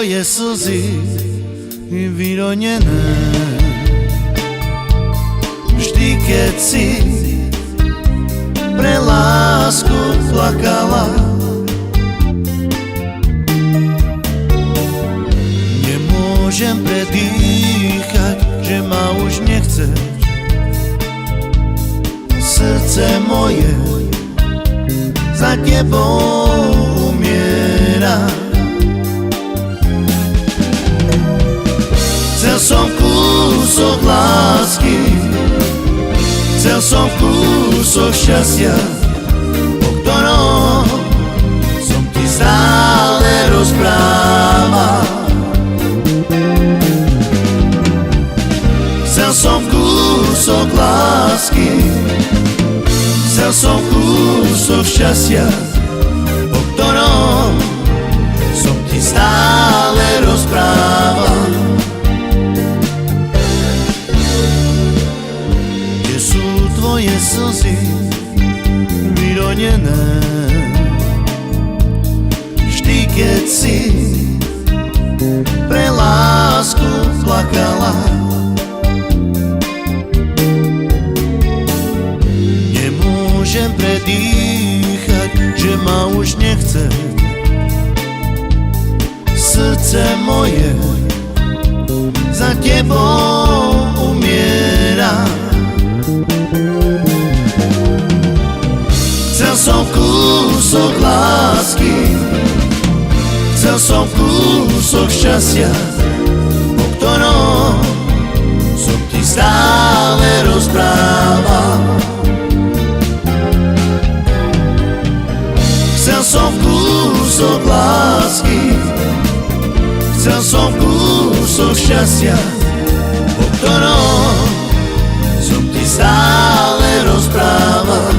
tvoje slzy vyronené. Vždy, keď si pre lásku plakala, nemôžem predýchať, že ma už nechceš. Srdce moje za tebou umiera. Chcel som kúsok lásky, chcel som kúsok šťastia, o ktorom som ti stále rozprával. Chcel som kúsok lásky, chcel som kúsok šťastia, o ktorom som ti stále rozprával. Kde sú tvoje slzy vyronené? Vždy, keď si pre lásku plakala, nemôžem predýchať, že ma už nechce. Srdce moje za tebou umiera. Chcel som kúsok lásky, chcel som kúsok šťastia, o ktorom som ti stále rozprával. Chcel som kúsok lásky, chcel som kúsok šťastia, o ktorom som ti stále rozprával.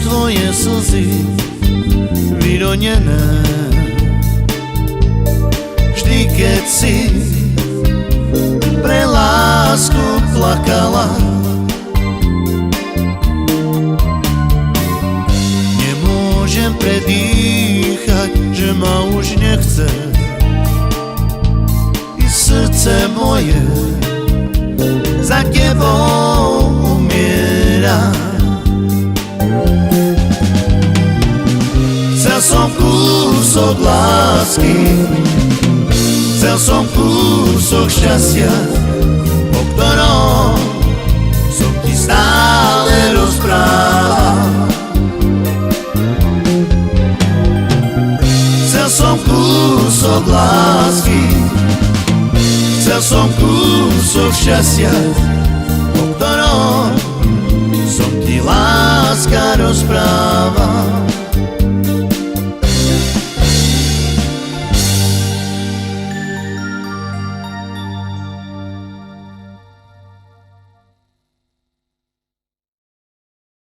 Tvoje slzy vyronené. Vždy, keď si pre lásku plakala, nemôžem predýchať, že ma už nechce. I srdce moje za tebou umiera. Chcel som kúsok lásky, chcel som kúsok šťastia, o ktorom som ti stále rozprával. Chcel som kúsok lásky, chcel som kúsok šťastia, o ktorom som ti láska rozprával.